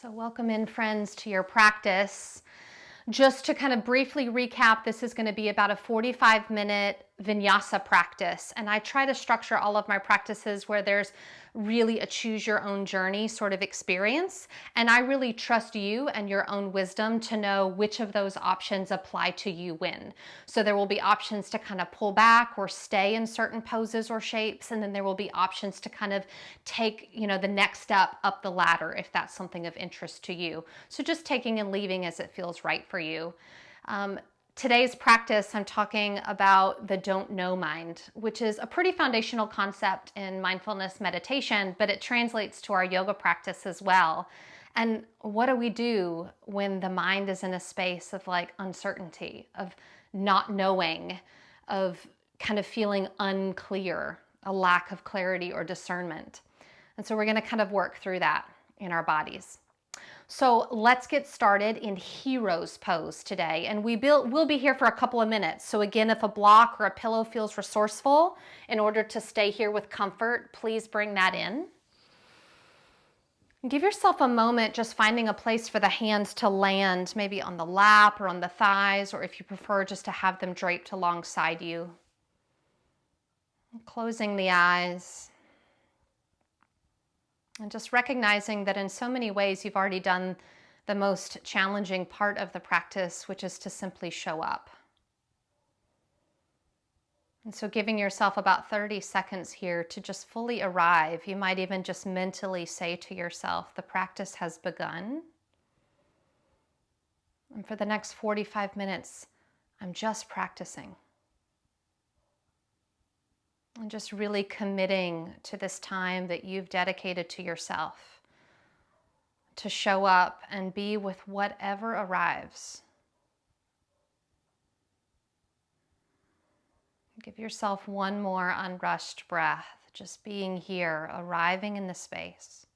So welcome in, friends, to your practice. Just to kind of briefly recap, this is going to be about a 45-minute Vinyasa practice. And I try to structure all of my practices where there's really a choose your own journey sort of experience. And I really trust you and your own wisdom to know which of those options apply to you when. So there will be options to kind of pull back or stay in certain poses or shapes. And then there will be options to kind of take, the next step up the ladder if that's something of interest to you. So just taking and leaving as it feels right for you. Today's practice, I'm talking about the don't know mind, which is a pretty foundational concept in mindfulness meditation, but it translates to our yoga practice as well. And what do we do when the mind is in a space of like uncertainty, of not knowing, of kind of feeling unclear, a lack of clarity or discernment? And so we're going to kind of work through that in our bodies. So let's get started in hero's pose today. And we'll be here for a couple of minutes. So again, if a block or a pillow feels resourceful, in order to stay here with comfort, please bring that in. And give yourself a moment just finding a place for the hands to land, maybe on the lap or on the thighs, or if you prefer, just to have them draped alongside you. Closing the eyes. And just recognizing that in so many ways you've already done the most challenging part of the practice, which is to simply show up. And so giving yourself about 30 seconds here to just fully arrive. You might even just mentally say to yourself, the practice has begun. And for the next 45 minutes, I'm just practicing. And just really committing to this time that you've dedicated to yourself, to show up and be with whatever arrives. Give yourself one more unrushed breath, just being here, arriving in the space.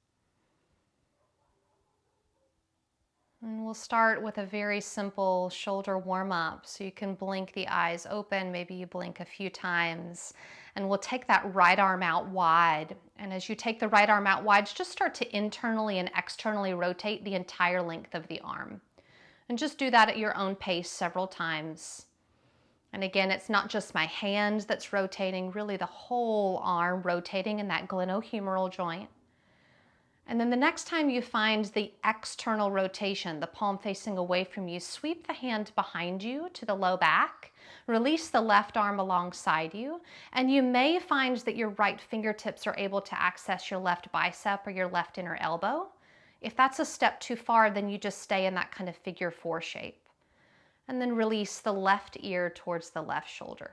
And we'll start with a very simple shoulder warm-up, so you can blink the eyes open, maybe you blink a few times, and we'll take that right arm out wide. And as you take the right arm out wide, just start to internally and externally rotate the entire length of the arm. And just do that at your own pace several times. And again, it's not just my hand that's rotating, really the whole arm rotating in that glenohumeral joint. And then the next time you find the external rotation, the palm facing away from you, sweep the hand behind you to the low back, release the left arm alongside you, and you may find that your right fingertips are able to access your left bicep or your left inner elbow. If that's a step too far, then you just stay in that kind of figure four shape. And then release the left ear towards the left shoulder.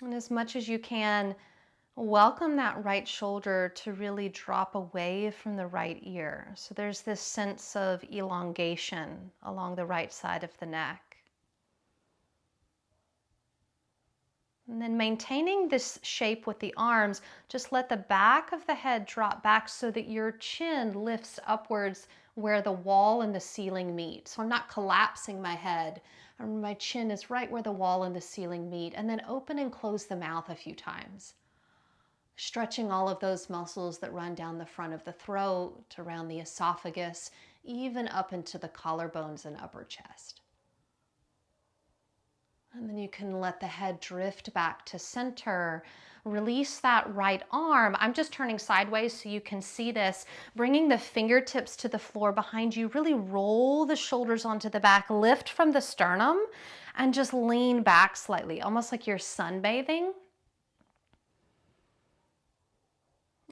And as much as you can, welcome that right shoulder to really drop away from the right ear. So there's this sense of elongation along the right side of the neck. And then maintaining this shape with the arms, just let the back of the head drop back so that your chin lifts upwards where the wall and the ceiling meet. So I'm not collapsing my head. My chin is right where the wall and the ceiling meet. And then open and close the mouth a few times. Stretching all of those muscles that run down the front of the throat, around the esophagus, even up into the collarbones and upper chest. And then you can let the head drift back to center. Release that right arm. I'm just turning sideways so you can see this. Bringing the fingertips to the floor behind you. Really roll the shoulders onto the back. Lift from the sternum and just lean back slightly, almost like you're sunbathing.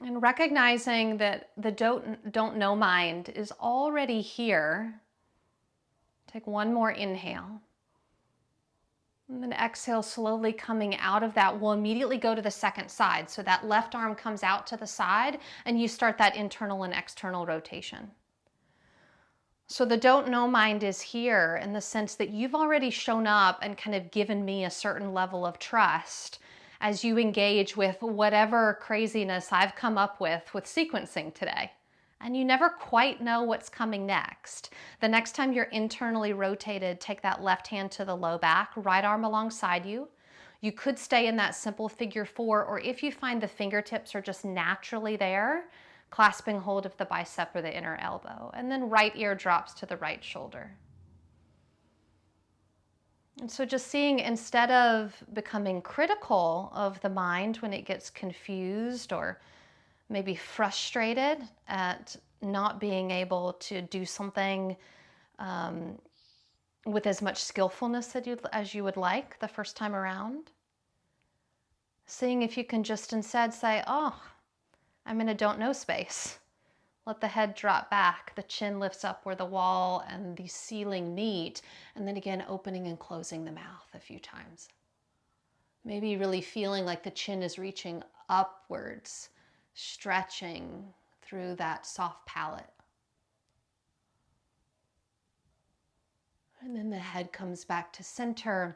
And recognizing that the don't know mind is already here. Take one more inhale. And then exhale, slowly coming out of that. We'll immediately go to the second side. So that left arm comes out to the side and you start that internal and external rotation. So the don't know mind is here in the sense that you've already shown up and kind of given me a certain level of trust as you engage with whatever craziness I've come up with sequencing today. And you never quite know what's coming next. The next time you're internally rotated, take that left hand to the low back, right arm alongside you. You could stay in that simple figure four, or if you find the fingertips are just naturally there, clasping hold of the bicep or the inner elbow. And then right ear drops to the right shoulder. And so just seeing, instead of becoming critical of the mind when it gets confused or maybe frustrated at not being able to do something with as much skillfulness as you would like the first time around, seeing if you can just instead say, oh, I'm in a don't know space. Let the head drop back, the chin lifts up where the wall and the ceiling meet, and then again opening and closing the mouth a few times. Maybe really feeling like the chin is reaching upwards, stretching through that soft palate. And then the head comes back to center,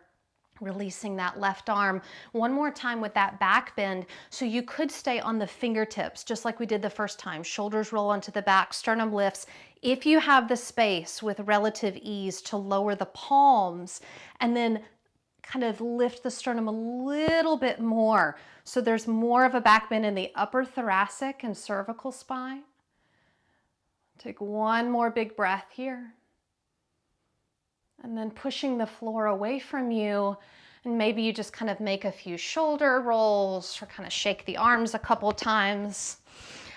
releasing that left arm. One more time with that back bend. So you could stay on the fingertips, just like we did the first time. Shoulders roll onto the back, sternum lifts. If you have the space with relative ease to lower the palms and then kind of lift the sternum a little bit more. So there's more of a back bend in the upper thoracic and cervical spine. Take one more big breath here. And then pushing the floor away from you, and maybe you just kind of make a few shoulder rolls or kind of shake the arms a couple times.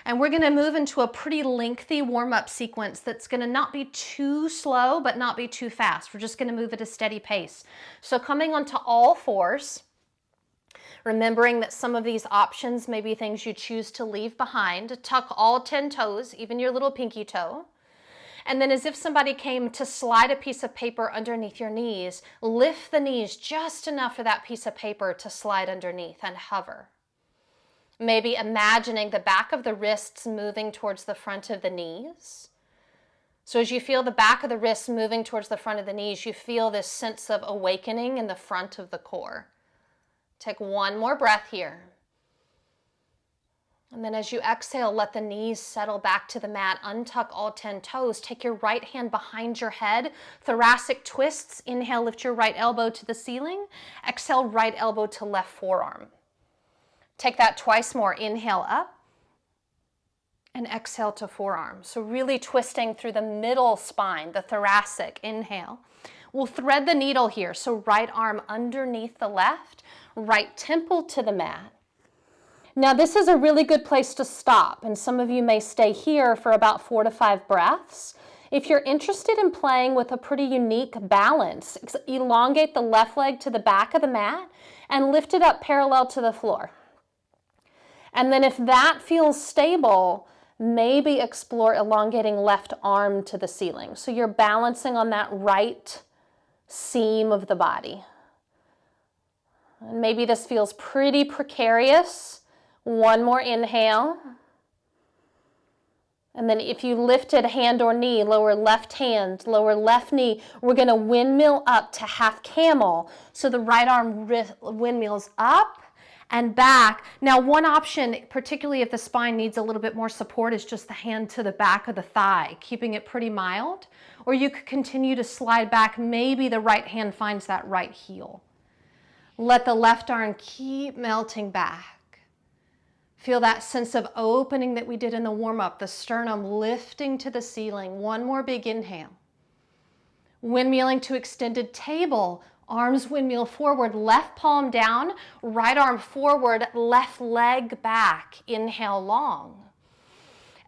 And we're gonna move into a pretty lengthy warm-up sequence that's gonna not be too slow, but not be too fast. We're just gonna move at a steady pace. So coming onto all fours, remembering that some of these options may be things you choose to leave behind. Tuck all 10 toes, even your little pinky toe. And then as if somebody came to slide a piece of paper underneath your knees, lift the knees just enough for that piece of paper to slide underneath and hover. Maybe imagining the back of the wrists moving towards the front of the knees. So as you feel the back of the wrists moving towards the front of the knees, you feel this sense of awakening in the front of the core. Take one more breath here. And then as you exhale, let the knees settle back to the mat. Untuck all 10 toes. Take your right hand behind your head. Thoracic twists. Inhale, lift your right elbow to the ceiling. Exhale, right elbow to left forearm. Take that twice more. Inhale up. And exhale to forearm. So really twisting through the middle spine, the thoracic. Inhale. We'll thread the needle here. So right arm underneath the left. Right temple to the mat. Now this is a really good place to stop, and some of you may stay here for about 4 to 5 breaths. If you're interested in playing with a pretty unique balance, elongate the left leg to the back of the mat and lift it up parallel to the floor. And then if that feels stable, maybe explore elongating left arm to the ceiling. So you're balancing on that right seam of the body. And maybe this feels pretty precarious. One more inhale. And then if you lifted hand or knee, lower left hand, lower left knee, we're going to windmill up to half camel. So the right arm windmills up and back. Now one option, particularly if the spine needs a little bit more support, is just the hand to the back of the thigh, keeping it pretty mild. Or you could continue to slide back. Maybe the right hand finds that right heel. Let the left arm keep melting back. Feel that sense of opening that we did in the warm-up, the sternum lifting to the ceiling. One more big inhale. Windmilling to extended table. Arms windmill forward, left palm down, right arm forward, left leg back. Inhale long.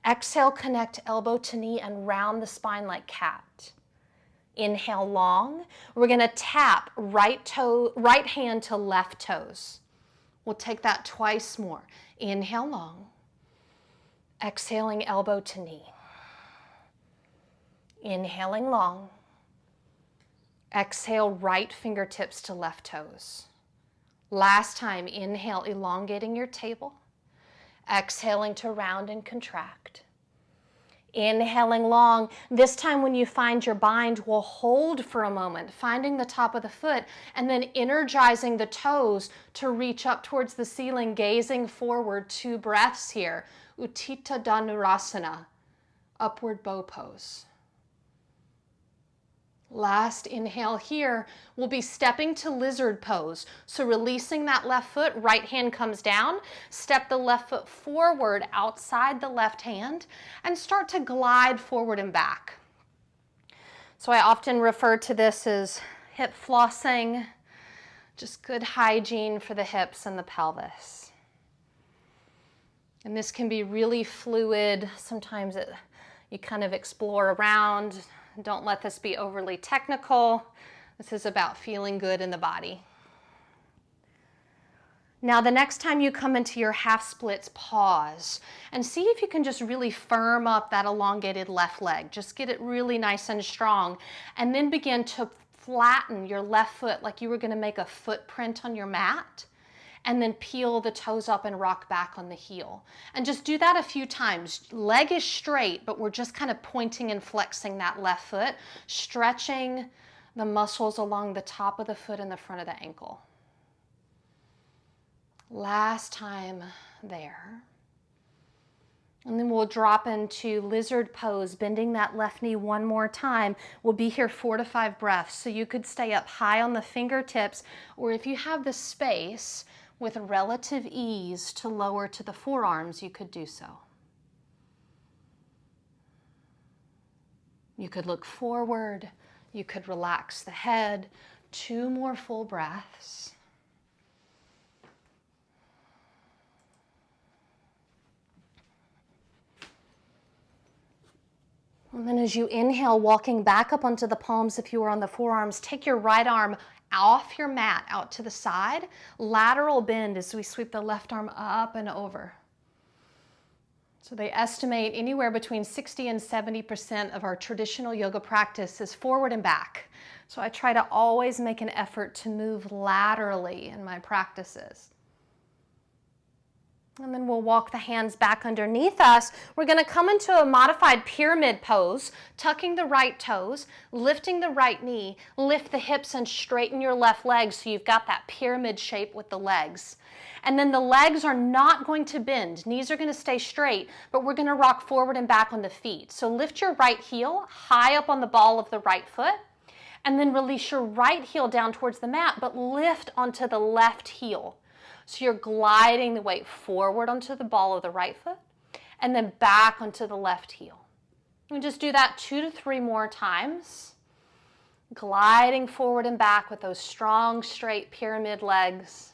Exhale, connect elbow to knee and round the spine like cat. Inhale long. We're going to tap right hand to left toes. We'll take that twice more. Inhale long. Exhaling elbow to knee. Inhaling long. Exhale right fingertips to left toes. Last time, inhale, elongating your table. Exhaling to round and contract. Inhaling long. This time when you find your bind, we'll hold for a moment, finding the top of the foot and then energizing the toes to reach up towards the ceiling, gazing forward. 2 breaths here. Utthita Dhanurasana, upward bow pose. Last inhale here, we'll be stepping to lizard pose. So releasing that left foot, right hand comes down, step the left foot forward outside the left hand, and start to glide forward and back. So I often refer to this as hip flossing, just good hygiene for the hips and the pelvis. And this can be really fluid. Sometimes you kind of explore around. Don't let this be overly technical. This is about feeling good in the body. Now, the next time you come into your half splits, pause and see if you can just really firm up that elongated left leg. Just get it really nice and strong, and then begin to flatten your left foot like you were going to make a footprint on your mat, and then peel the toes up and rock back on the heel. And just do that a few times. Leg is straight, but we're just kind of pointing and flexing that left foot, stretching the muscles along the top of the foot and the front of the ankle. Last time there. And then we'll drop into lizard pose, bending that left knee one more time. We'll be here 4 to 5 breaths. So you could stay up high on the fingertips, or if you have the space with relative ease to lower to the forearms, you could do so. You could look forward. You could relax the head. 2 more full breaths. And then as you inhale, walking back up onto the palms if you were on the forearms, take your right arm off your mat out to the side. Lateral bend as we sweep the left arm up and over. So they estimate anywhere between 60 and 70% of our traditional yoga practice is forward and back. So I try to always make an effort to move laterally in my practices. And then we'll walk the hands back underneath us. We're going to come into a modified pyramid pose, tucking the right toes, lifting the right knee, lift the hips and straighten your left leg so you've got that pyramid shape with the legs. And then the legs are not going to bend. Knees are going to stay straight, but we're going to rock forward and back on the feet. So lift your right heel high up on the ball of the right foot, and then release your right heel down towards the mat, but lift onto the left heel. So you're gliding the weight forward onto the ball of the right foot and then back onto the left heel. And just do that 2 to 3 more times, gliding forward and back with those strong, straight pyramid legs.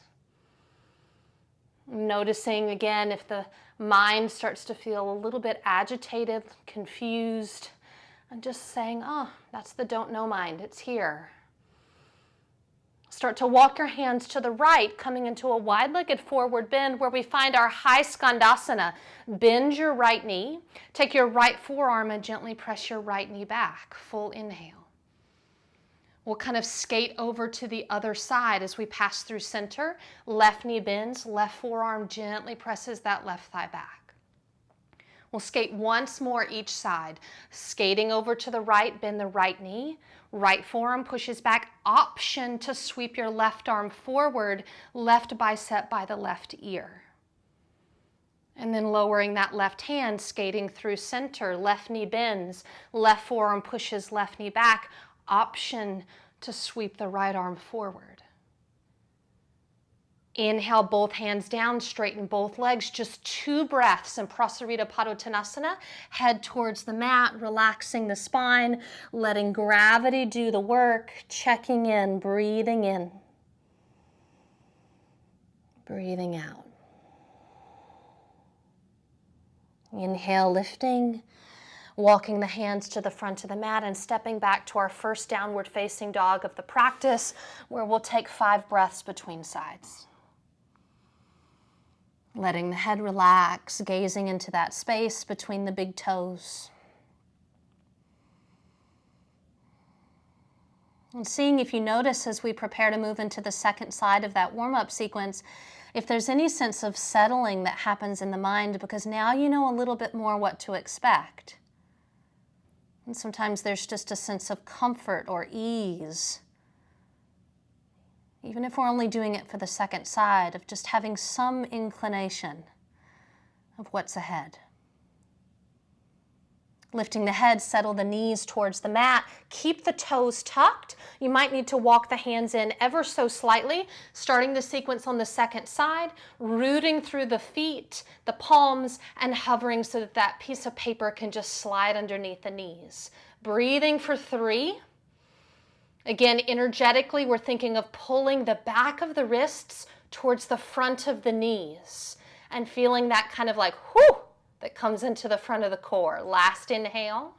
Noticing again if the mind starts to feel a little bit agitated, confused, and just saying, oh, that's the don't know mind, it's here. Start to walk your hands to the right, coming into a wide-legged forward bend where we find our high skandasana. Bend your right knee. Take your right forearm and gently press your right knee back. Full inhale. We'll kind of skate over to the other side as we pass through center. Left knee bends, left forearm gently presses that left thigh back. We'll skate once more each side. Skating over to the right, bend the right knee. Right forearm pushes back. Option to sweep your left arm forward, left bicep by the left ear. And then lowering that left hand, skating through center. Left knee bends. Left forearm pushes left knee back. Option to sweep the right arm forward. Inhale, both hands down, straighten both legs. Just 2 breaths in Prasarita Padottanasana. Head towards the mat, relaxing the spine, letting gravity do the work, checking in, breathing in, breathing out. Inhale, lifting, walking the hands to the front of the mat and stepping back to our first downward facing dog of the practice, where we'll take 5 breaths between sides. Letting the head relax, gazing into that space between the big toes. And seeing if you notice as we prepare to move into the second side of that warm-up sequence, if there's any sense of settling that happens in the mind, because now you know a little bit more what to expect. And sometimes there's just a sense of comfort or ease. Even if we're only doing it for the second side, of just having some inclination of what's ahead. Lifting the head, settle the knees towards the mat. Keep the toes tucked. You might need to walk the hands in ever so slightly, starting the sequence on the second side, rooting through the feet, the palms, and hovering so that that piece of paper can just slide underneath the knees. Breathing for 3. Again, energetically, we're thinking of pulling the back of the wrists towards the front of the knees and feeling that kind of like whoo that comes into the front of the core. Last inhale.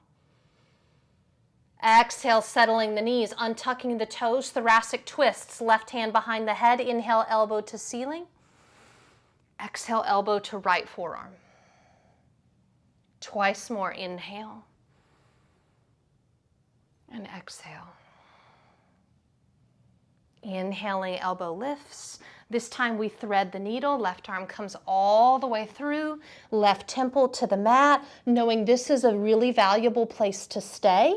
Exhale, settling the knees, untucking the toes, thoracic twists, left hand behind the head. Inhale, elbow to ceiling. Exhale, elbow to right forearm. Twice more. Inhale and exhale. Inhaling, elbow lifts. This time we thread the needle. Left arm comes all the way through. Left temple to the mat, knowing this is a really valuable place to stay.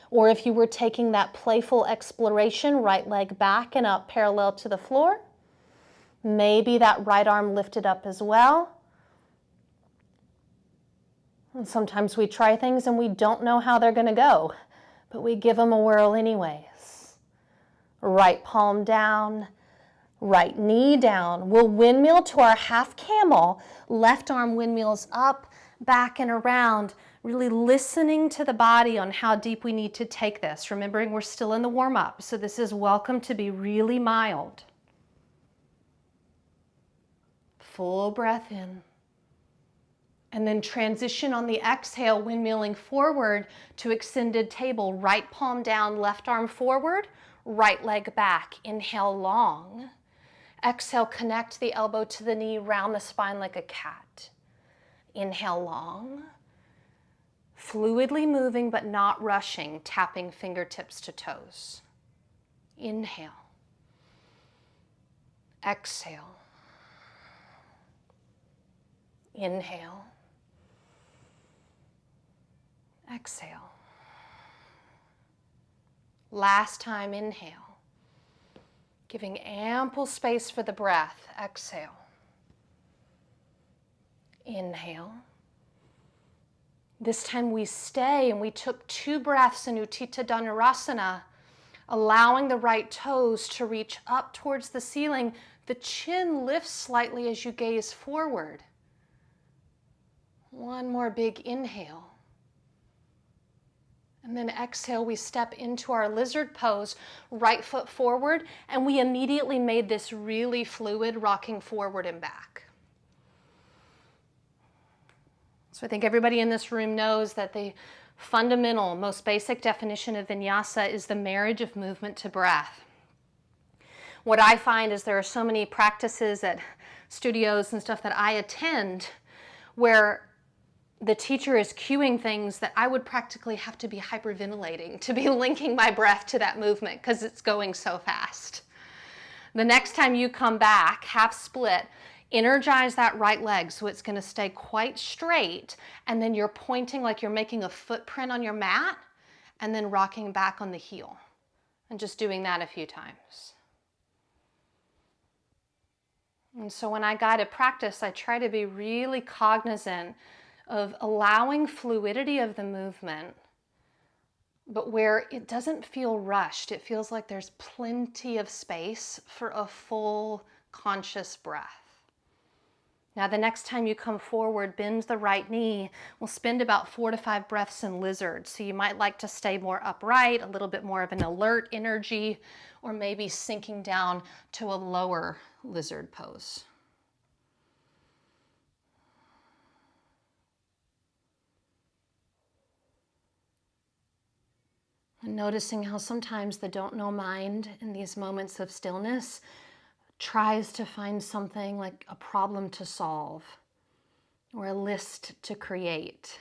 Or if you were taking that playful exploration, right leg back and up parallel to the floor. Maybe that right arm lifted up as well. And sometimes we try things and we don't know how they're going to go, but we give them a whirl anyways. Right palm down, right knee down. We'll windmill to our half camel. Left arm windmills up, back and around, really listening to the body on how deep we need to take this. Remembering we're still in the warm-up, so this is welcome to be really mild. Full breath in. And then transition on the exhale, windmilling forward to extended table. Right palm down, left arm forward. Right leg back. Inhale long. Exhale, connect the elbow to the knee, round the spine like a cat. Inhale long. Fluidly moving but not rushing, tapping fingertips to toes. Inhale. Exhale. Inhale. Exhale. Last time, inhale. Giving ample space for the breath. Exhale. Inhale. This time we stay and we took 2 breaths in Utthita Dhanurasana, allowing the right toes to reach up towards the ceiling. The chin lifts slightly as you gaze forward. One more big inhale. And then exhale, we step into our lizard pose, right foot forward, and we immediately made this really fluid, rocking forward and back. So I think everybody in this room knows that the fundamental, most basic definition of vinyasa is the marriage of movement to breath. What I find is there are so many practices at studios and stuff that I attend where the teacher is cueing things that I would practically have to be hyperventilating to be linking my breath to that movement because it's going so fast. The next time you come back, half split, energize that right leg so it's going to stay quite straight, and then you're pointing like you're making a footprint on your mat and then rocking back on the heel and just doing that a few times. And so when I guide a practice, I try to be really cognizant of allowing fluidity of the movement, but where it doesn't feel rushed. It feels like there's plenty of space for a full conscious breath. Now the next time you come forward, bend the right knee. We'll spend about 4 to 5 breaths in lizard. So you might like to stay more upright, a little bit more of an alert energy, or maybe sinking down to a lower lizard pose. And noticing how sometimes the don't know mind in these moments of stillness tries to find something like a problem to solve or a list to create,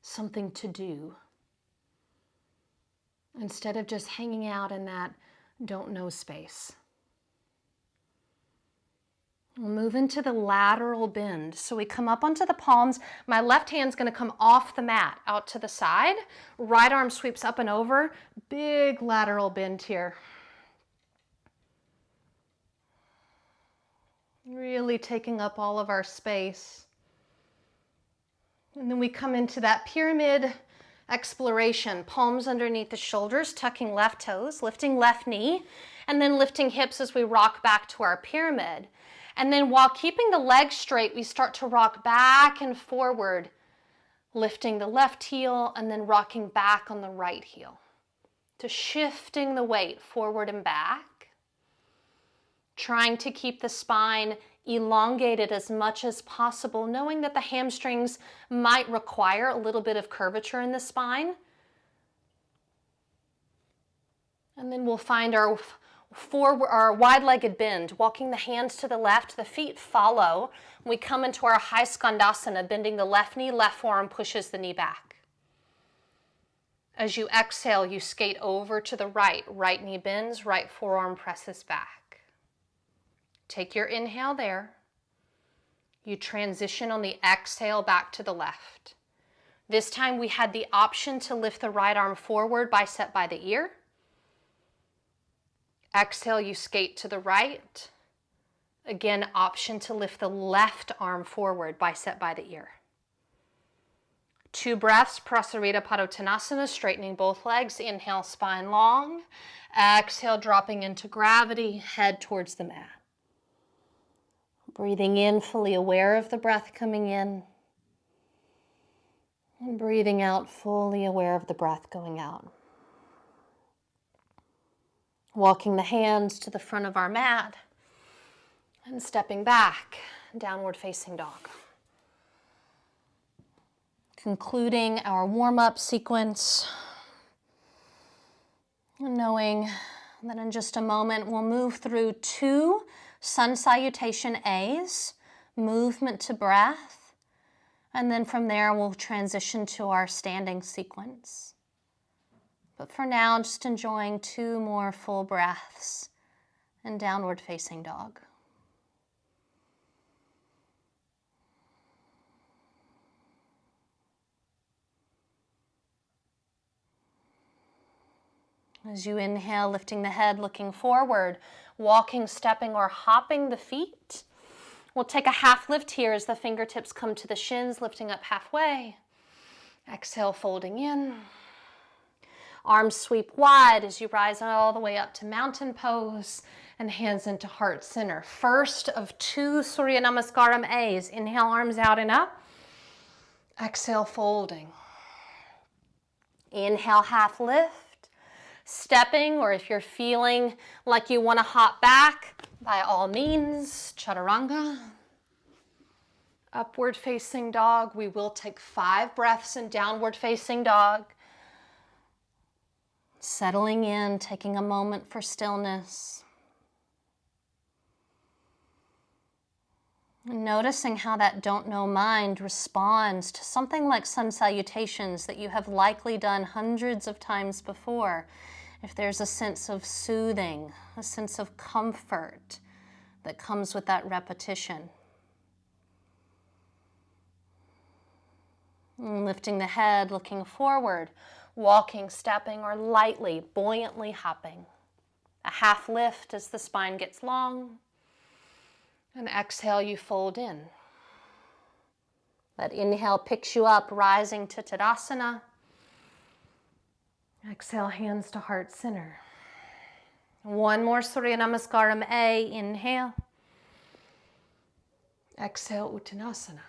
something to do, instead of just hanging out in that don't know space. We'll move into the lateral bend. So we come up onto the palms. My left hand's going to come off the mat out to the side. Right arm sweeps up and over. Big lateral bend here. Really taking up all of our space. And then we come into that pyramid Exploration, palms underneath the shoulders, tucking left toes, lifting left knee, and then lifting hips as we rock back to our pyramid. And then while keeping the legs straight, we start to rock back and forward, lifting the left heel and then rocking back on the right heel. To shifting the weight forward and back, trying to keep the spine elongated as much as possible, knowing that the hamstrings might require a little bit of curvature in the spine. And then we'll find our wide-legged bend, walking the hands to the left, the feet follow. We come into our high skandasana, bending the left knee, left forearm pushes the knee back. As you exhale, you skate over to the right. Right knee bends, right forearm presses back. Take your inhale there. You transition on the exhale back to the left. This time we had the option to lift the right arm forward, bicep by the ear. Exhale, you skate to the right. Again, option to lift the left arm forward, bicep by the ear. 2 breaths, Prasarita Padottanasana, straightening both legs. Inhale, spine long. Exhale, dropping into gravity, head towards the mat. Breathing in, fully aware of the breath coming in. And breathing out, fully aware of the breath going out. Walking the hands to the front of our mat and stepping back, downward facing dog. Concluding our warm-up sequence, knowing that in just a moment we'll move through 2 sun salutation A's, movement to breath, and then from there we'll transition to our standing sequence. But for now, just enjoying 2 more full breaths in downward facing dog. As you inhale, lifting the head, looking forward, walking, stepping, or hopping the feet. We'll take a half lift here as the fingertips come to the shins, lifting up halfway. Exhale, folding in. Arms sweep wide as you rise all the way up to mountain pose and hands into heart center. First of 2 Surya Namaskaram A's. Inhale, arms out and up. Exhale, folding. Inhale, half lift. Stepping, or if you're feeling like you want to hop back, by all means, chaturanga. Upward facing dog. We will take 5 breaths in downward facing dog. Settling in, taking a moment for stillness. And noticing how that don't know mind responds to something like sun salutations that you have likely done hundreds of times before. If there's a sense of soothing, a sense of comfort that comes with that repetition. And lifting the head, looking forward, walking, stepping, or lightly, buoyantly hopping. A half lift as the spine gets long. And exhale, you fold in. That inhale picks you up, rising to Tadasana. Exhale, hands to heart center. 1 more Surya Namaskaram A. Inhale. Exhale, Uttanasana.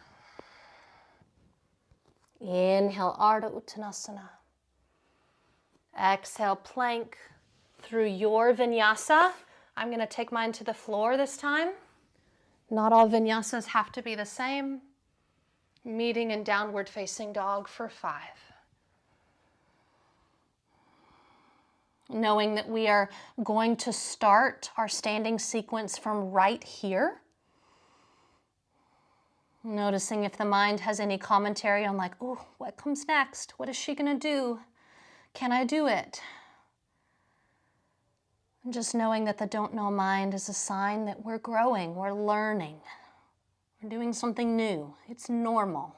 Inhale, Ardha Uttanasana. Exhale, plank through your vinyasa. I'm going to take mine to the floor this time. Not all vinyasas have to be the same. Meeting in downward facing dog for 5. Knowing that we are going to start our standing sequence from right here. Noticing if the mind has any commentary on like, oh, what comes next? What is she going to do? Can I do it? And just knowing that the don't know mind is a sign that we're growing, we're learning, we're doing something new. It's normal.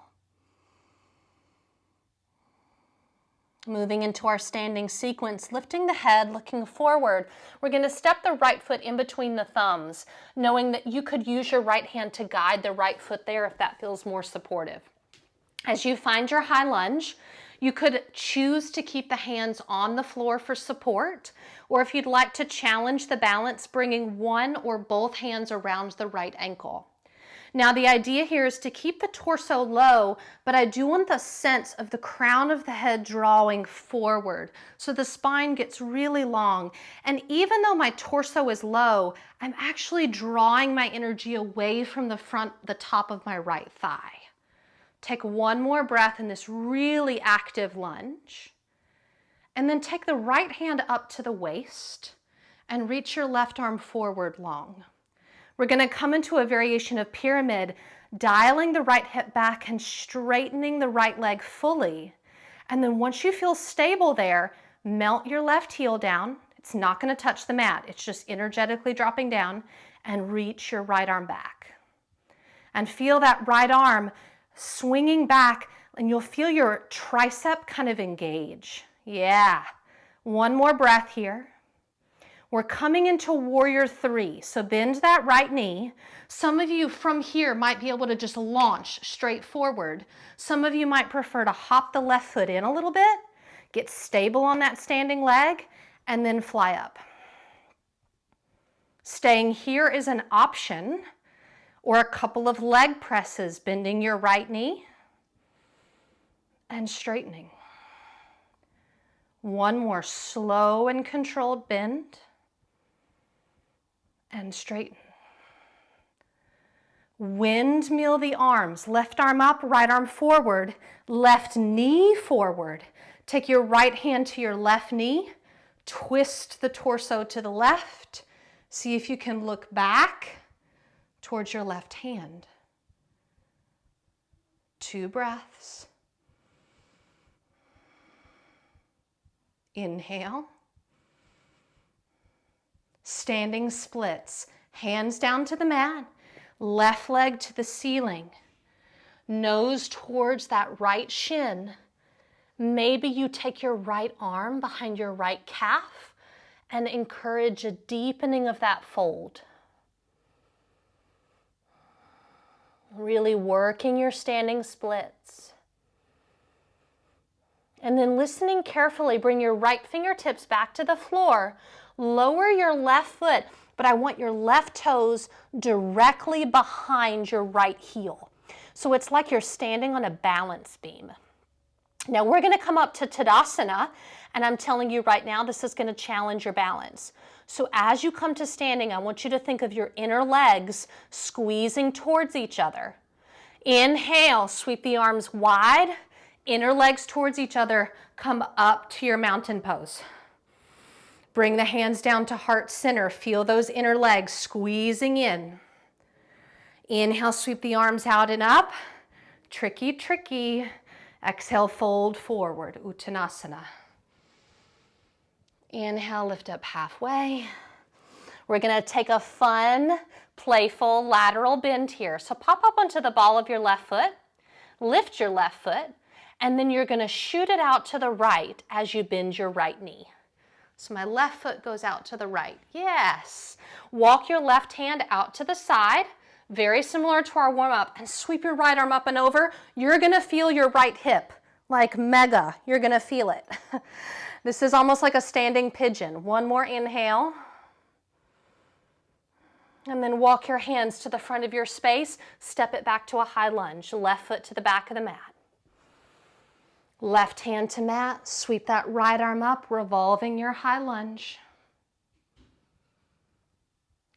Moving into our standing sequence, lifting the head, looking forward. We're going to step the right foot in between the thumbs, knowing that you could use your right hand to guide the right foot there if that feels more supportive. As you find your high lunge, You could choose to keep the hands on the floor for support, or if you'd like to challenge the balance, bringing one or both hands around the right ankle. Now the idea here is to keep the torso low, but I do want the sense of the crown of the head drawing forward. So the spine gets really long. And even though my torso is low, I'm actually drawing my energy away from the top of my right thigh. Take one more breath in this really active lunge. And then take the right hand up to the waist and reach your left arm forward long. We're going to come into a variation of pyramid, dialing the right hip back and straightening the right leg fully. And then once you feel stable there, melt your left heel down. It's not going to touch the mat. It's just energetically dropping down, and reach your right arm back. And feel that right arm swinging back, and you'll feel your tricep kind of engage. Yeah. One more breath here. We're coming into warrior three, so bend that right knee. Some of you from here might be able to just launch straight forward. Some of you might prefer to hop the left foot in a little bit, get stable on that standing leg, and then fly up. Staying here is an option, or a couple of leg presses, bending your right knee and straightening. One more slow and controlled bend. And straighten. Windmill the arms. Left arm up, right arm forward, left knee forward. Take your right hand to your left knee, twist the torso to the left. See if you can look back towards your left hand. 2 breaths. Inhale. Standing splits, hands down to the mat, left leg to the ceiling, nose towards that right shin. Maybe you take your right arm behind your right calf and encourage a deepening of that fold. Really working your standing splits. And then listening carefully, bring your right fingertips back to the floor. Lower your left foot, but I want your left toes directly behind your right heel. So it's like you're standing on a balance beam. Now we're going to come up to Tadasana, and I'm telling you right now, this is going to challenge your balance. So as you come to standing, I want you to think of your inner legs squeezing towards each other. Inhale, sweep the arms wide, inner legs towards each other, come up to your mountain pose. Bring the hands down to heart center. Feel those inner legs squeezing in. Inhale, sweep the arms out and up. Tricky, tricky. Exhale, fold forward, Uttanasana. Inhale, lift up halfway. We're going to take a fun, playful lateral bend here. So pop up onto the ball of your left foot, lift your left foot, and then you're going to shoot it out to the right as you bend your right knee. So my left foot goes out to the right. Yes. Walk your left hand out to the side, very similar to our warm-up, and sweep your right arm up and over. You're going to feel your right hip, like mega. You're going to feel it. This is almost like a standing pigeon. One more inhale. And then walk your hands to the front of your space. Step it back to a high lunge. Left foot to the back of the mat. Left hand to mat, sweep that right arm up, revolving your high lunge.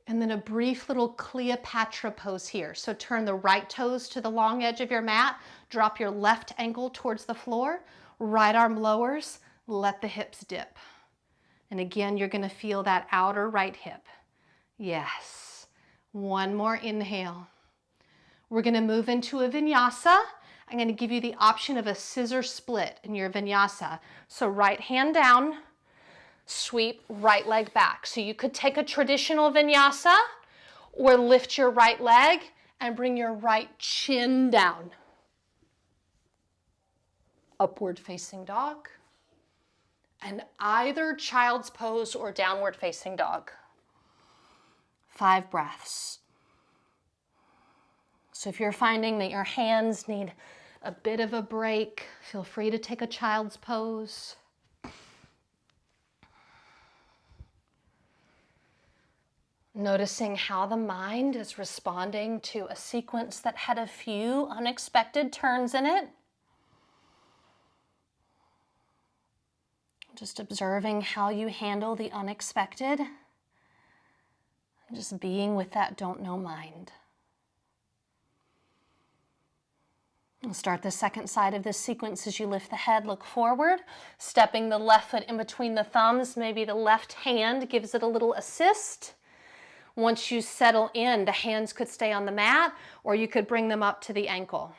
And then a brief little Cleopatra pose here. So turn the right toes to the long edge of your mat, drop your left ankle towards the floor, right arm lowers, let the hips dip. And again, you're going to feel that outer right hip. Yes. One more inhale. We're going to move into a vinyasa. I'm going to give you the option of a scissor split in your vinyasa. So right hand down, sweep right leg back. So you could take a traditional vinyasa or lift your right leg and bring your right chin down. Upward facing dog. And either child's pose or downward facing dog. 5 breaths. So if you're finding that your hands need a bit of a break. Feel free to take a child's pose. Noticing how the mind is responding to a sequence that had a few unexpected turns in it. Just observing how you handle the unexpected. Just being with that don't know mind. We'll start the second side of this sequence as you lift the head, look forward, stepping the left foot in between the thumbs. Maybe the left hand gives it a little assist. Once you settle in, the hands could stay on the mat or you could bring them up to the ankle.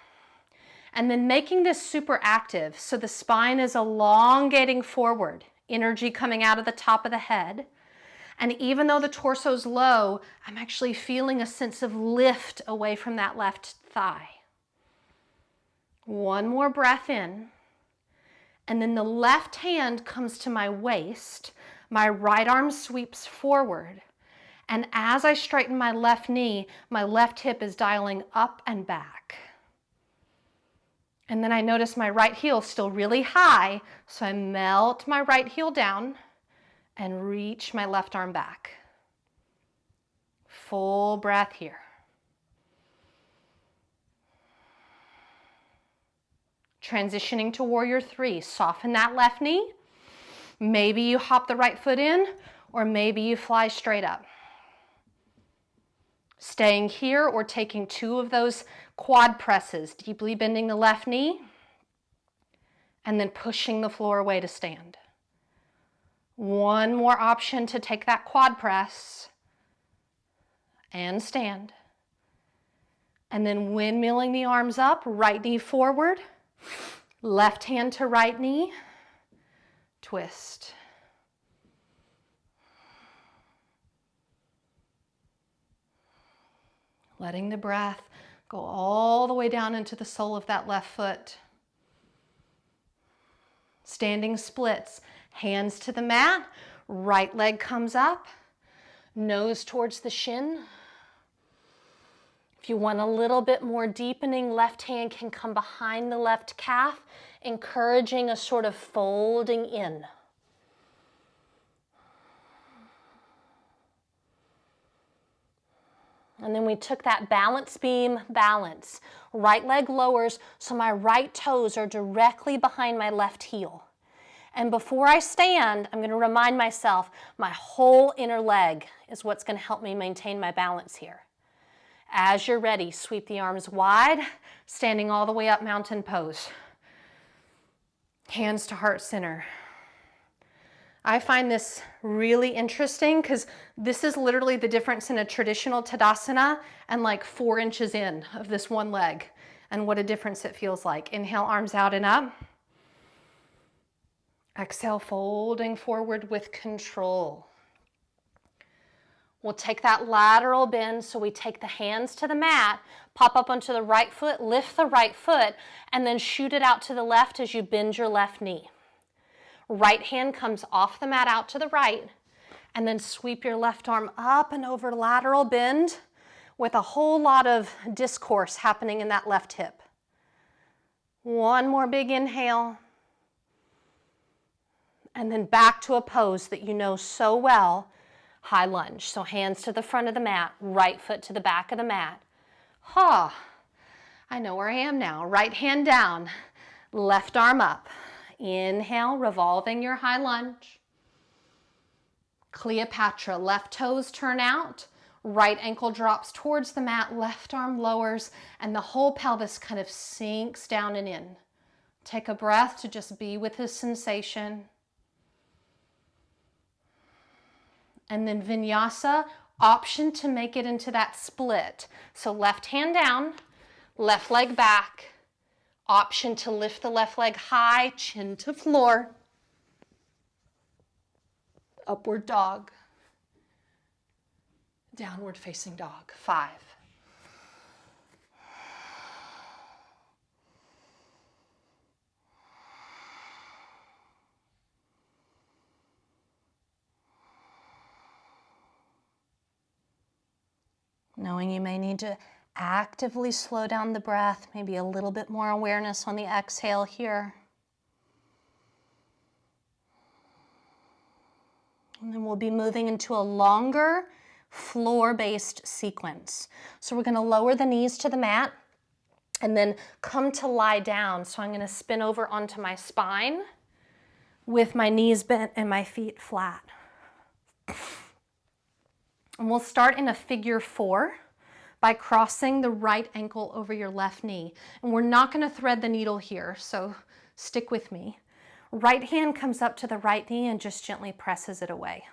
And then making this super active, so the spine is elongating forward, energy coming out of the top of the head. And even though the torso's low, I'm actually feeling a sense of lift away from that left thigh. One more breath in, and then the left hand comes to my waist, my right arm sweeps forward, and as I straighten my left knee, my left hip is dialing up and back. And then I notice my right heel still really high, so I melt my right heel down and reach my left arm back. Full breath here. Transitioning to warrior three, soften that left knee. Maybe you hop the right foot in, or maybe you fly straight up. Staying here or taking two of those quad presses, deeply bending the left knee, and then pushing the floor away to stand. One more option to take that quad press and stand. And then windmilling the arms up, right knee forward, left hand to right knee, twist. Letting the breath go all the way down into the sole of that left foot. Standing splits, hands to the mat, right leg comes up, nose towards the shin. If you want a little bit more deepening, left hand can come behind the left calf, encouraging a sort of folding in. And then we took that balance beam, balance. Right leg lowers, so my right toes are directly behind my left heel. And before I stand, I'm going to remind myself my whole inner leg is what's going to help me maintain my balance here. As you're ready, sweep the arms wide, standing all the way up, mountain pose. Hands to heart center. I find this really interesting because this is literally the difference in a traditional Tadasana and like 4 inches in of this one leg, and what a difference it feels like. Inhale, arms out and up. Exhale, folding forward with control. We'll take that lateral bend, so we take the hands to the mat, pop up onto the right foot, lift the right foot, and then shoot it out to the left as you bend your left knee. Right hand comes off the mat out to the right, and then sweep your left arm up and over, lateral bend, with a whole lot of discourse happening in that left hip. One more big inhale, and then back to a pose that you know so well, high lunge. So hands to the front of the mat, right foot to the back of the mat. I know where I am now. Right hand down, left arm up. Inhale, revolving your high lunge. Cleopatra, left toes turn out, right ankle drops towards the mat, left arm lowers, and the whole pelvis kind of sinks down and in. Take a breath to just be with this sensation. And then Vinyasa, option to make it into that split. So left hand down, left leg back. Option to lift the left leg high, chin to floor. Upward dog. Downward facing dog. 5. Knowing you may need to Actively slow down the breath, maybe a little bit more awareness on the exhale here. And then we'll be moving into a longer floor-based sequence. So we're going to lower the knees to the mat and then come to lie down. So I'm going to spin over onto my spine with my knees bent and my feet flat. And we'll start in a figure 4 by crossing the right ankle over your left knee. And we're not going to thread the needle here, so stick with me. Right hand comes up to the right knee and just gently presses it away.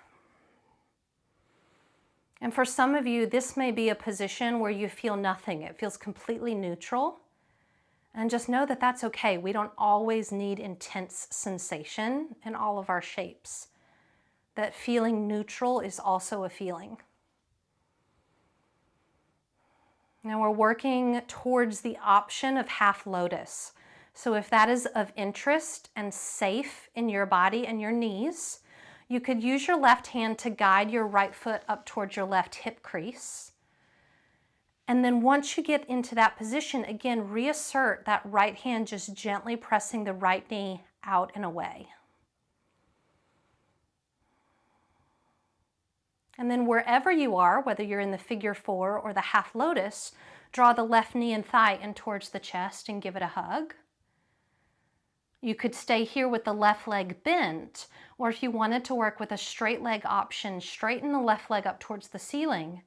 And for some of you, this may be a position where you feel nothing. It feels completely neutral. And just know that that's okay. We don't always need intense sensation in all of our shapes. That feeling neutral is also a feeling. Now we're working towards the option of half lotus. So if that is of interest and safe in your body and your knees, you could use your left hand to guide your right foot up towards your left hip crease. And then once you get into that position, again, reassert that right hand just gently pressing the right knee out and away. And then wherever you are, whether you're in the figure 4 or the half lotus, draw the left knee and thigh in towards the chest and give it a hug. You could stay here with the left leg bent, or if you wanted to work with a straight leg option, straighten the left leg up towards the ceiling,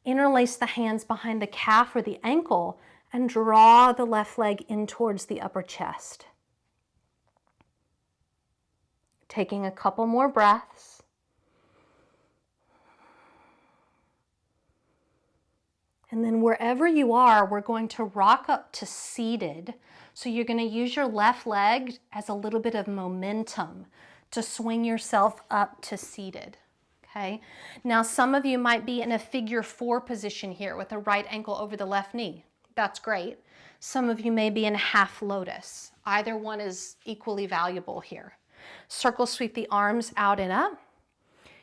interlace the hands behind the calf or the ankle, and draw the left leg in towards the upper chest. Taking a couple more breaths. And then wherever you are, we're going to rock up to seated. So you're going to use your left leg as a little bit of momentum to swing yourself up to seated. Okay. Now some of you might be in a figure 4 position here with the right ankle over the left knee. That's great. Some of you may be in half lotus. Either one is equally valuable here. Circle sweep the arms out and up.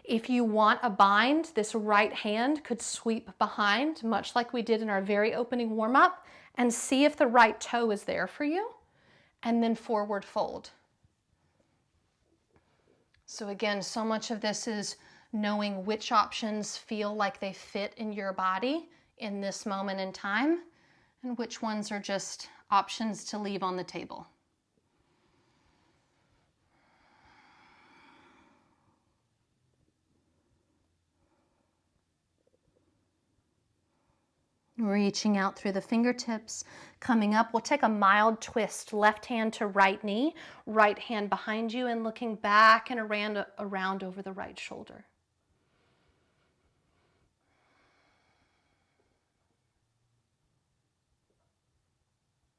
If you want a bind, this right hand could sweep behind, much like we did in our very opening warm-up, and see if the right toe is there for you, and then forward fold. So again, so much of this is knowing which options feel like they fit in your body in this moment in time, and which ones are just options to leave on the table. Reaching out through the fingertips, coming up. We'll take a mild twist, left hand to right knee, right hand behind you, and looking back and around over the right shoulder.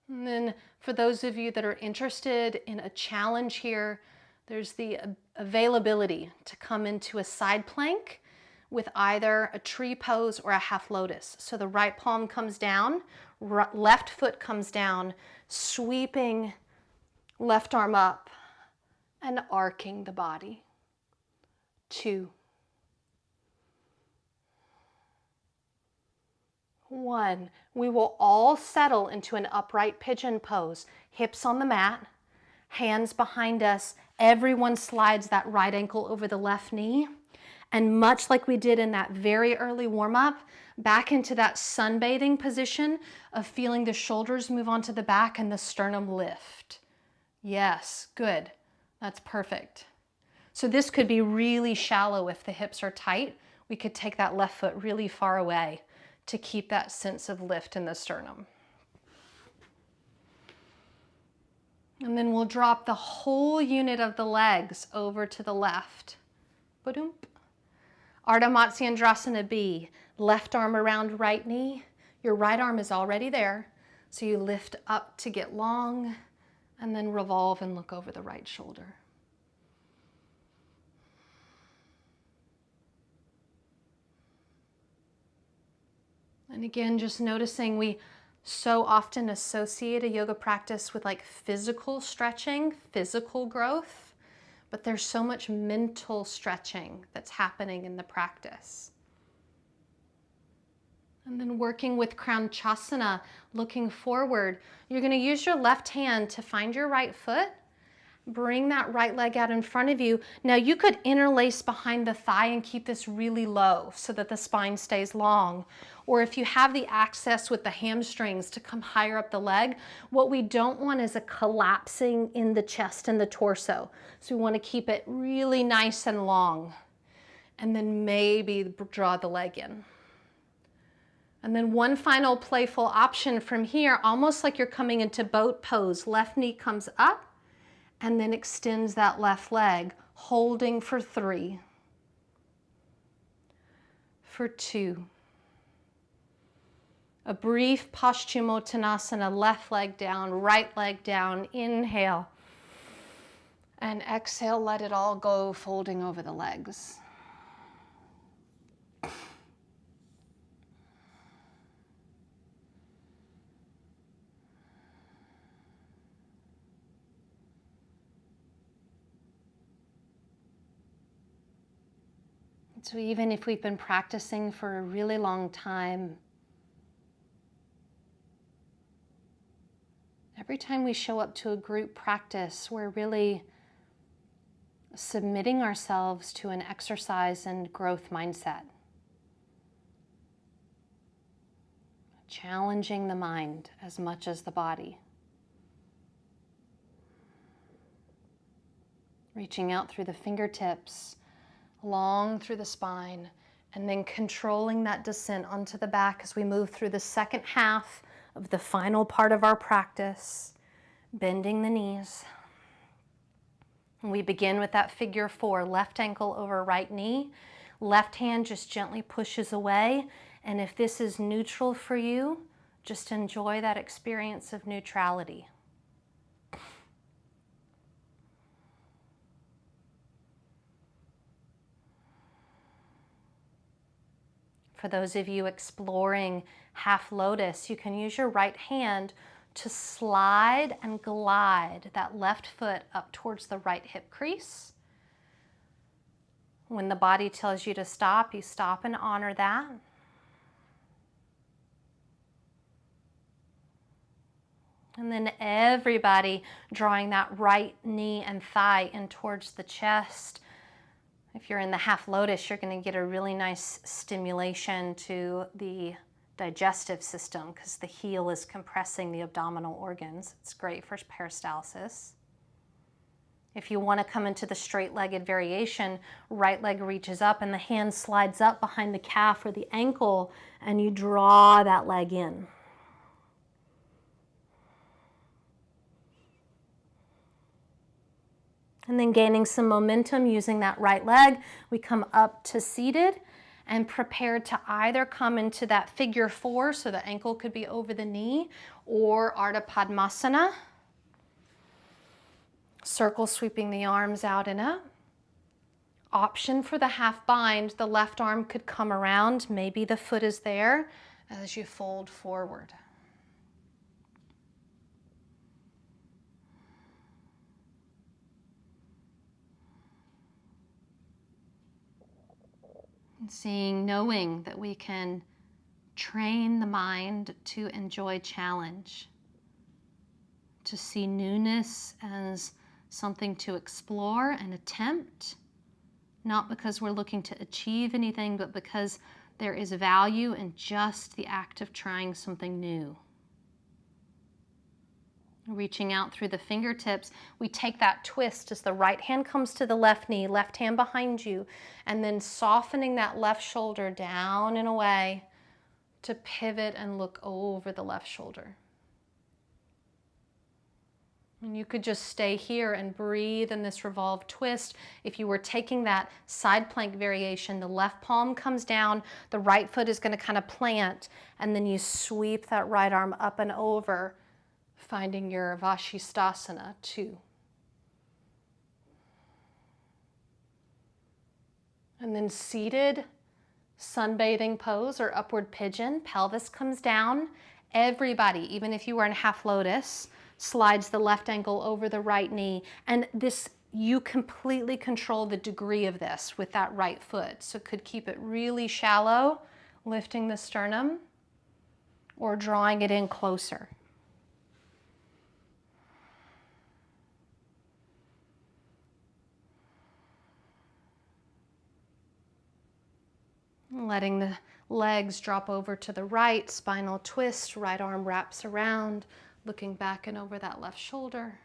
And then for those of you that are interested in a challenge here, there's the availability to come into a side plank with either a tree pose or a half lotus. So the right palm comes down, left foot comes down, sweeping left arm up and arcing the body. 2. 1. We will all settle into an upright pigeon pose. Hips on the mat, hands behind us. Everyone slides that right ankle over the left knee. And much like we did in that very early warm-up, back into that sunbathing position of feeling the shoulders move onto the back and the sternum lift. Yes, good. That's perfect. So this could be really shallow if the hips are tight. We could take that left foot really far away to keep that sense of lift in the sternum. And then we'll drop the whole unit of the legs over to the left. Ba-doom. Ardha Matsyendrasana B, left arm around right knee. Your right arm is already there, so you lift up to get long and then revolve and look over the right shoulder. And again, just noticing we so often associate a yoga practice with like physical stretching, physical growth. But there's so much mental stretching that's happening in the practice. And then working with Kranchasana, looking forward. You're going to use your left hand to find your right foot. Bring that right leg out in front of you. Now you could interlace behind the thigh and keep this really low so that the spine stays long. Or if you have the access with the hamstrings to come higher up the leg, what we don't want is a collapsing in the chest and the torso. So we want to keep it really nice and long. And then maybe draw the leg in. And then one final playful option from here, almost like you're coming into boat pose. Left knee comes up and then extends that left leg, holding for 3, for 2. A brief Paschimottanasana, left leg down, right leg down, inhale. And exhale, let it all go, folding over the legs. So even if we've been practicing for a really long time, every time we show up to a group practice, we're really submitting ourselves to an exercise and growth mindset. Challenging the mind as much as the body. Reaching out through the fingertips, long through the spine, and then controlling that descent onto the back as we move through the second half of the final part of our practice, bending the knees. And we begin with that figure 4, left ankle over right knee, left hand just gently pushes away, and if this is neutral for you, just enjoy that experience of neutrality. For those of you exploring Half Lotus, you can use your right hand to slide and glide that left foot up towards the right hip crease. When the body tells you to stop, you stop and honor that. And then everybody drawing that right knee and thigh in towards the chest. If you're in the Half Lotus, you're going to get a really nice stimulation to the digestive system because the heel is compressing the abdominal organs. It's great for peristalsis. If you want to come into the straight-legged variation, right leg reaches up and the hand slides up behind the calf or the ankle and you draw that leg in. And then gaining some momentum using that right leg, we come up to seated and prepare to either come into that figure 4, so the ankle could be over the knee, or Ardha Padmasana. Circle sweeping the arms out and up. Option for the half bind, the left arm could come around, maybe the foot is there as you fold forward. Knowing that we can train the mind to enjoy challenge, to see newness as something to explore and attempt, not because we're looking to achieve anything, but because there is value in just the act of trying something new. Reaching out through the fingertips, we take that twist as the right hand comes to the left knee, left hand behind you, and then softening that left shoulder down and away to pivot and look over the left shoulder. And you could just stay here and breathe in this revolved twist. If you were taking that side plank variation, the left palm comes down, the right foot is going to kind of plant, and then you sweep that right arm up and over, finding your Vashisthasana 2. And then seated sunbathing pose or upward pigeon, pelvis comes down. Everybody, even if you were in Half Lotus, slides the left ankle over the right knee. And this, you completely control the degree of this with that right foot. So could keep it really shallow, lifting the sternum. or drawing it in closer. Letting the legs drop over to the right, spinal twist, right arm wraps around, looking back and over that left shoulder.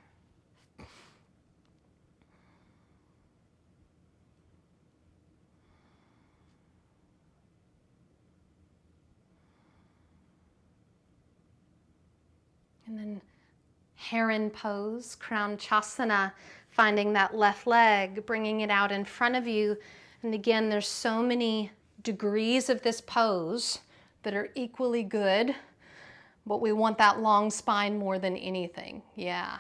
And then Heron pose, Crown Chasana, finding that left leg, bringing it out in front of you. And again, there's so many degrees of this pose that are equally good, but we want that long spine more than anything. Yeah.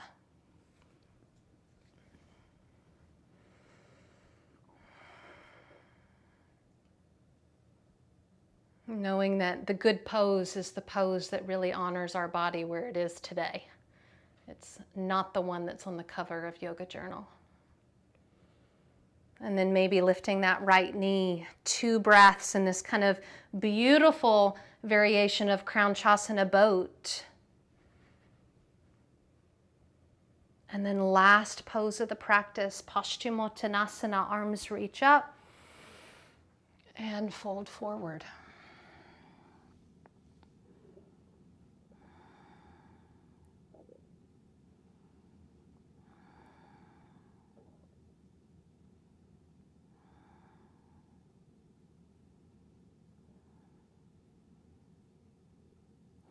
Knowing that the good pose is the pose that really honors our body where it is today. It's not the one that's on the cover of Yoga Journal. And then maybe lifting that right knee, 2 breaths in this kind of beautiful variation of Crown Chasana boat. And then last pose of the practice, Paschimottanasana, arms reach up and fold forward.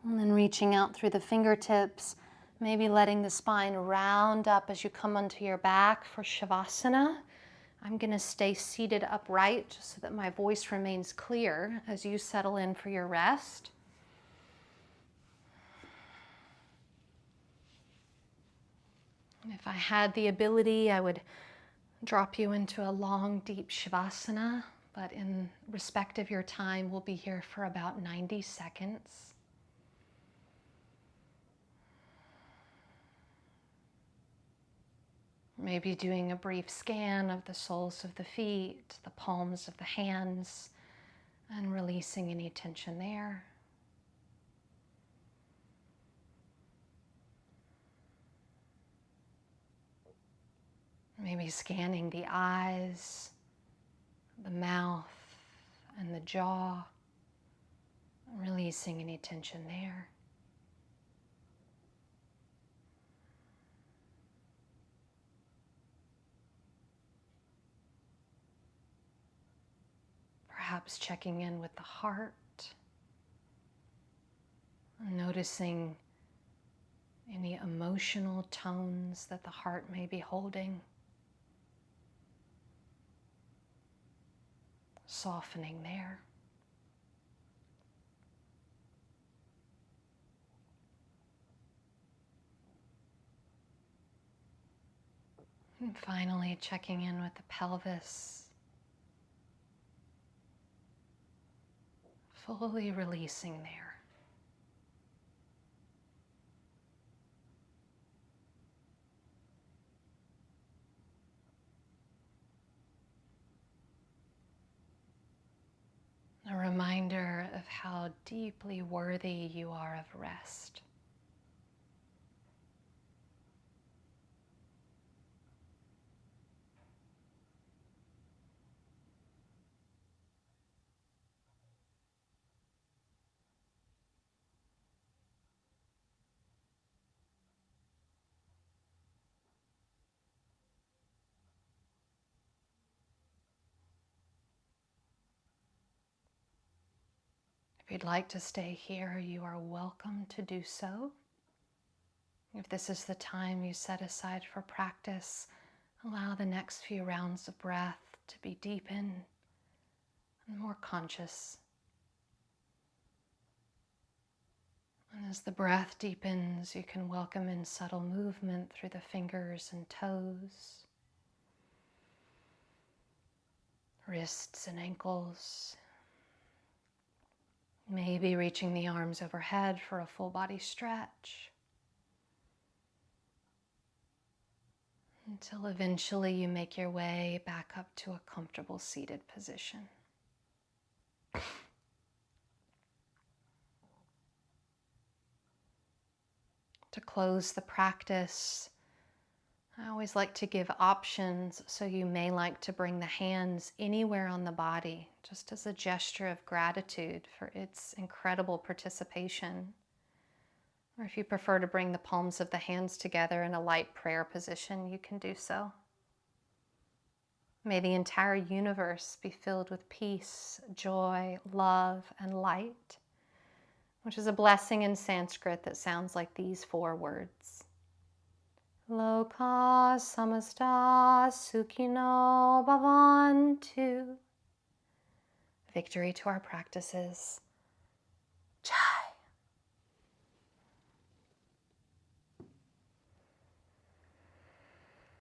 And then reaching out through the fingertips, maybe letting the spine round up as you come onto your back for Shavasana. I'm going to stay seated upright just so that my voice remains clear as you settle in for your rest. If I had the ability, I would drop you into a long, deep Shavasana, but in respect of your time, we'll be here for about 90 seconds. Maybe doing a brief scan of the soles of the feet, the palms of the hands, and releasing any tension there. Maybe scanning the eyes, the mouth, and the jaw, releasing any tension there. Perhaps checking in with the heart, noticing any emotional tones that the heart may be holding, softening there. And finally, checking in with the pelvis, fully releasing there. A reminder of how deeply worthy you are of rest. If you'd like to stay here, you are welcome to do so. If this is the time you set aside for practice, allow the next few rounds of breath to be deepened and more conscious. And as the breath deepens, you can welcome in subtle movement through the fingers and toes, wrists and ankles. Maybe reaching the arms overhead for a full body stretch, until eventually you make your way back up to a comfortable seated position. To close the practice, I always like to give options, so you may like to bring the hands anywhere on the body, just as a gesture of gratitude for its incredible participation. Or if you prefer to bring the palms of the hands together in a light prayer position, you can do so. May the entire universe be filled with peace, joy, love, and light, which is a blessing in Sanskrit that sounds like these 4 words. Loka samasta sukhino bhavantu. Victory to our practices.